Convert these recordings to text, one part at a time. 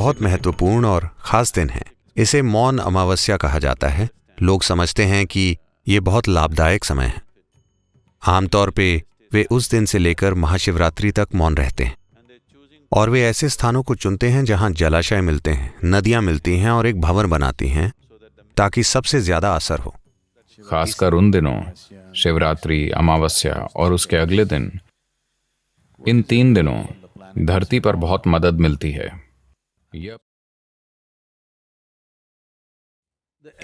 बहुत महत्वपूर्ण और खास दिन है। इसे मौन अमावस्या कहा जाता है। लोग समझते हैं कि ये बहुत लाभदायक समय है। आमतौर पे वे उस दिन से लेकर महाशिवरात्रि तक मौन रहते हैं और वे ऐसे स्थानों को चुनते हैं जहां जलाशय मिलते हैं, नदियां मिलती हैं और एक भंवर बनाती हैं ताकि सबसे ज्यादा असर हो। खासकर उन दिनों, शिवरात्रि, अमावस्या और उसके अगले दिन, इन 3 दिनों धरती पर बहुत मदद मिलती है। यह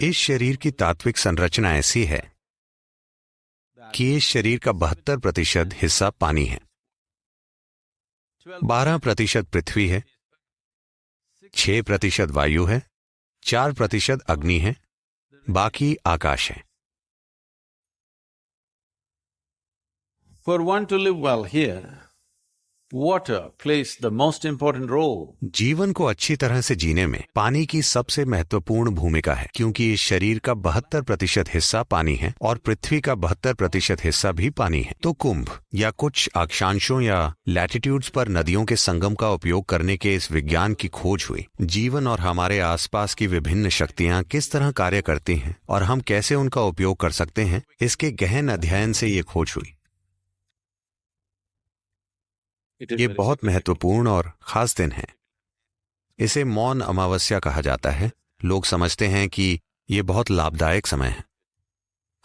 इस शरीर की तात्विक संरचना ऐसी है कि इस शरीर का 72% हिस्सा पानी है, 12% पृथ्वी है, 6% वायु है, 4% अग्नि है, बाकी आकाश है। For one to live well here, water plays the most important role. जीवन को अच्छी तरह से जीने में पानी की सबसे महत्वपूर्ण भूमिका है, क्योंकि इस शरीर का 72% हिस्सा पानी है और पृथ्वी का 72% हिस्सा भी पानी है। तो कुंभ या कुछ अक्षांशों या लैटिट्यूड्स पर नदियों के संगम का उपयोग करने के इस विज्ञान की खोज हुई। जीवन और हमारे आसपास की विभिन्न शक्तियां किस तरह कार्य करती हैं और हम कैसे उनका उपयोग कर सकते हैं, इसके गहन अध्ययन से ये खोज हुई। ये बहुत महत्वपूर्ण और खास दिन है। इसे मौन अमावस्या कहा जाता है। लोग समझते हैं कि ये बहुत लाभदायक समय है।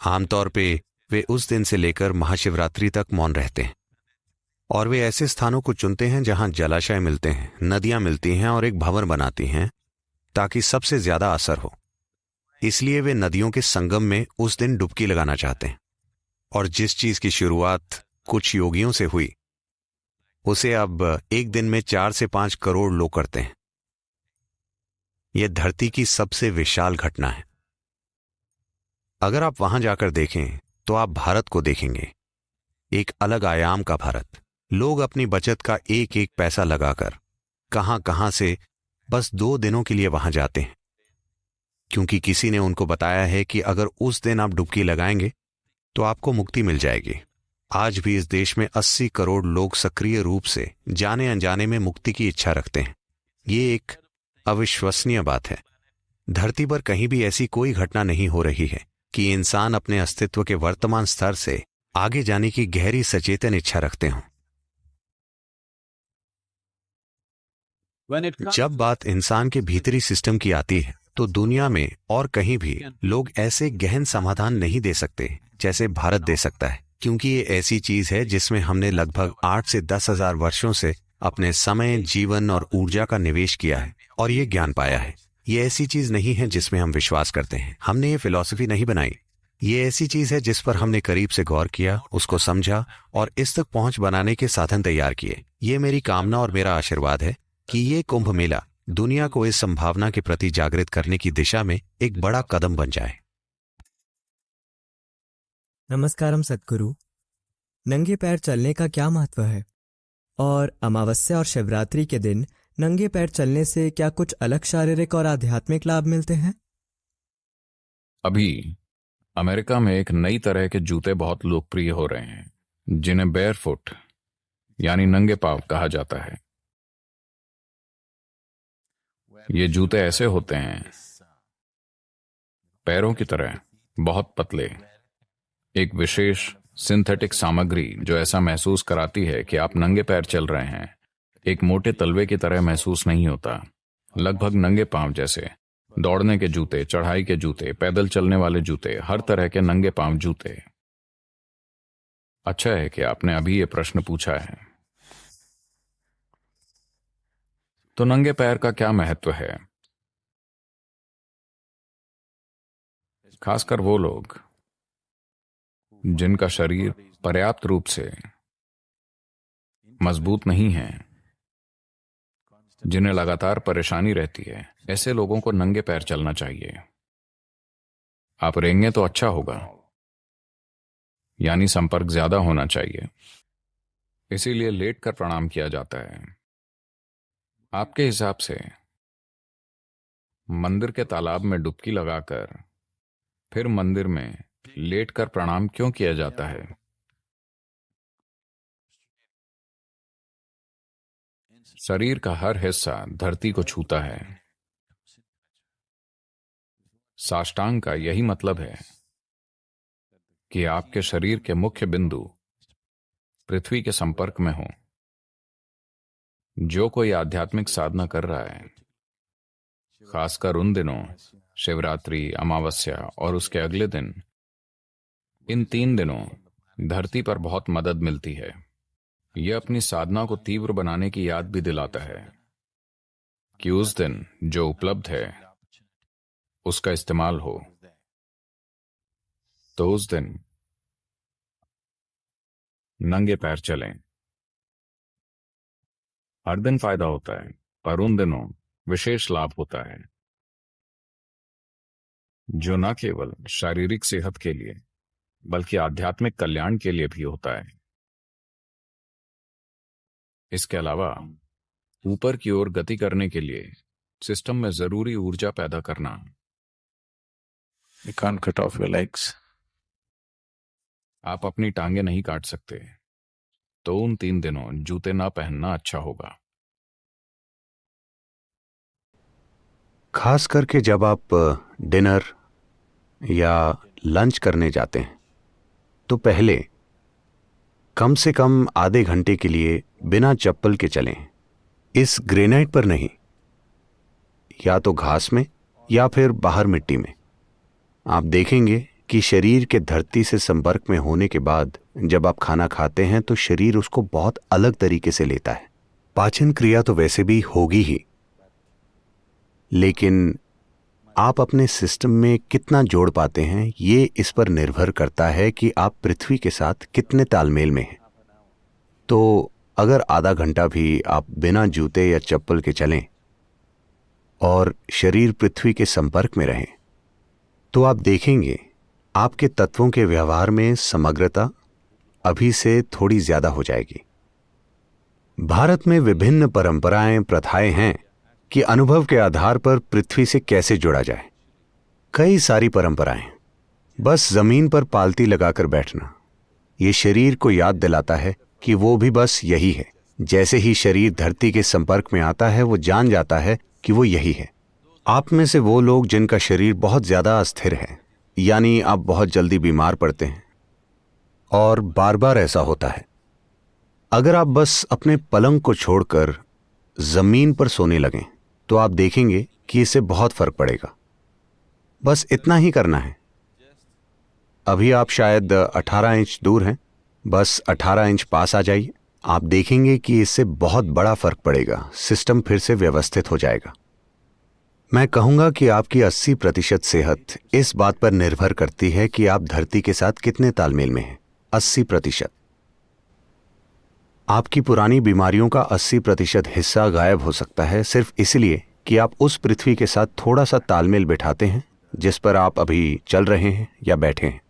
आमतौर पे वे उस दिन से लेकर महाशिवरात्रि तक मौन रहते हैं और वे ऐसे स्थानों को चुनते हैं जहां जलाशय मिलते हैं, नदियां मिलती हैं और एक भंवर बनाती हैं ताकि सबसे ज्यादा असर हो। इसलिए वे नदियों के संगम में उस दिन डुबकी लगाना चाहते हैं। और जिस चीज की शुरुआत कुछ योगियों से हुई, उसे अब एक दिन में 4 से 5 करोड़ लोग करते हैं। यह धरती की सबसे विशाल घटना है। अगर आप वहां जाकर देखें तो आप भारत को देखेंगे, एक अलग आयाम का भारत। लोग अपनी बचत का एक एक पैसा लगाकर कहां कहां से बस 2 दिनों के लिए वहां जाते हैं, क्योंकि किसी ने उनको बताया है कि अगर उस दिन आप डुबकी लगाएंगे तो आपको मुक्ति मिल जाएगी। आज भी इस देश में 80 करोड़ लोग सक्रिय रूप से जाने अनजाने में मुक्ति की इच्छा रखते हैं। ये एक अविश्वसनीय बात है। धरती पर कहीं भी ऐसी कोई घटना नहीं हो रही है कि इंसान अपने अस्तित्व के वर्तमान स्तर से आगे जाने की गहरी सचेतन इच्छा रखते हों। जब बात इंसान के भीतरी सिस्टम की आती है तो दुनिया में और कहीं भी लोग ऐसे गहन समाधान नहीं दे सकते जैसे भारत दे सकता है, क्योंकि ये ऐसी चीज है जिसमें हमने लगभग 8 से 10 हजार वर्षों से अपने समय, जीवन और ऊर्जा का निवेश किया है और ये ज्ञान पाया है। ये ऐसी चीज नहीं है जिसमें हम विश्वास करते हैं। हमने ये फिलॉसफी नहीं बनाई। ये ऐसी चीज है जिस पर हमने करीब से गौर किया, उसको समझा और इस तक पहुंच बनाने के साधन तैयार किए। ये मेरी कामना और मेरा आशीर्वाद है कि ये कुंभ मेला दुनिया को इस संभावना के प्रति जागृत करने की दिशा में एक बड़ा कदम बन जाए। नमस्कारम सद्गुरु। नंगे पैर चलने का क्या महत्व है और अमावस्या और शिवरात्रि के दिन नंगे पैर चलने से क्या कुछ अलग शारीरिक और आध्यात्मिक लाभ मिलते हैं? अभी अमेरिका में एक नई तरह के जूते बहुत लोकप्रिय हो रहे हैं, जिन्हें बेयरफुट यानी नंगे पांव कहा जाता है। ये जूते ऐसे होते हैं, पैरों की तरह बहुत पतले, एक विशेष सिंथेटिक सामग्री जो ऐसा महसूस कराती है कि आप नंगे पैर चल रहे हैं। एक मोटे तलवे की तरह महसूस नहीं होता, लगभग नंगे पांव जैसे। दौड़ने के जूते, चढ़ाई के जूते, पैदल चलने वाले जूते, हर तरह के नंगे पांव जूते। अच्छा है कि आपने अभी ये प्रश्न पूछा है। तो नंगे पैर का क्या महत्व है? खासकर वो लोग जिनका शरीर पर्याप्त रूप से मजबूत नहीं है, जिन्हें लगातार परेशानी रहती है, ऐसे लोगों को नंगे पैर चलना चाहिए। आप रेंगे तो अच्छा होगा, यानी संपर्क ज्यादा होना चाहिए। इसीलिए लेटकर प्रणाम किया जाता है। आपके हिसाब से मंदिर के तालाब में डुबकी लगाकर फिर मंदिर में लेटकर प्रणाम क्यों किया जाता है? शरीर का हर हिस्सा धरती को छूता है। साष्टांग का यही मतलब है कि आपके शरीर के मुख्य बिंदु पृथ्वी के संपर्क में हो। जो कोई आध्यात्मिक साधना कर रहा है, खासकर उन दिनों शिवरात्रि, अमावस्या और उसके अगले दिन, इन 3 दिनों धरती पर बहुत मदद मिलती है। यह अपनी साधना को तीव्र बनाने की याद भी दिलाता है कि उस दिन जो उपलब्ध है उसका इस्तेमाल हो। तो उस दिन नंगे पैर चलें। हर दिन फायदा होता है, पर उन दिनों विशेष लाभ होता है, जो न केवल शारीरिक सेहत के लिए बल्कि आध्यात्मिक कल्याण के लिए भी होता है। इसके अलावा ऊपर की ओर गति करने के लिए सिस्टम में जरूरी ऊर्जा पैदा करना। You can't cut off your legs. आप अपनी टांगे नहीं काट सकते, तो उन 3 दिनों जूते ना पहनना अच्छा होगा। खास करके जब आप डिनर या लंच करने जाते हैं तो पहले कम से कम आधे घंटे के लिए बिना चप्पल के चलें। इस ग्रेनाइट पर नहीं, या तो घास में या फिर बाहर मिट्टी में। आप देखेंगे कि शरीर के धरती से संपर्क में होने के बाद जब आप खाना खाते हैं तो शरीर उसको बहुत अलग तरीके से लेता है। पाचन क्रिया तो वैसे भी होगी ही, लेकिन आप अपने सिस्टम में कितना जोड़ पाते हैं ये इस पर निर्भर करता है कि आप पृथ्वी के साथ कितने तालमेल में हैं। तो अगर आधा घंटा भी आप बिना जूते या चप्पल के चलें और शरीर पृथ्वी के संपर्क में रहें, तो आप देखेंगे आपके तत्वों के व्यवहार में समग्रता अभी से थोड़ी ज्यादा हो जाएगी। भारत में विभिन्न परंपराएं, प्रथाएं हैं कि अनुभव के आधार पर पृथ्वी से कैसे जुड़ा जाए। कई सारी परंपराएं। बस जमीन पर पालती लगाकर बैठना, ये शरीर को याद दिलाता है कि वो भी बस यही है। जैसे ही शरीर धरती के संपर्क में आता है, वो जान जाता है कि वो यही है। आप में से वो लोग जिनका शरीर बहुत ज्यादा अस्थिर है, यानी आप बहुत जल्दी बीमार पड़ते हैं और बार बार ऐसा होता है, अगर आप बस अपने पलंग को छोड़कर जमीन पर सोने लगें तो आप देखेंगे कि इससे बहुत फर्क पड़ेगा। बस इतना ही करना है। अभी आप शायद 18 इंच दूर हैं, बस 18 इंच पास आ जाइए। आप देखेंगे कि इससे बहुत बड़ा फर्क पड़ेगा। सिस्टम फिर से व्यवस्थित हो जाएगा। मैं कहूंगा कि आपकी 80% सेहत इस बात पर निर्भर करती है कि आप धरती के साथ कितने तालमेल में हैं। 80%। आपकी पुरानी बीमारियों का 80% हिस्सा गायब हो सकता है सिर्फ इसलिए कि आप उस पृथ्वी के साथ थोड़ा सा तालमेल बिठाते हैं जिस पर आप अभी चल रहे हैं या बैठे हैं।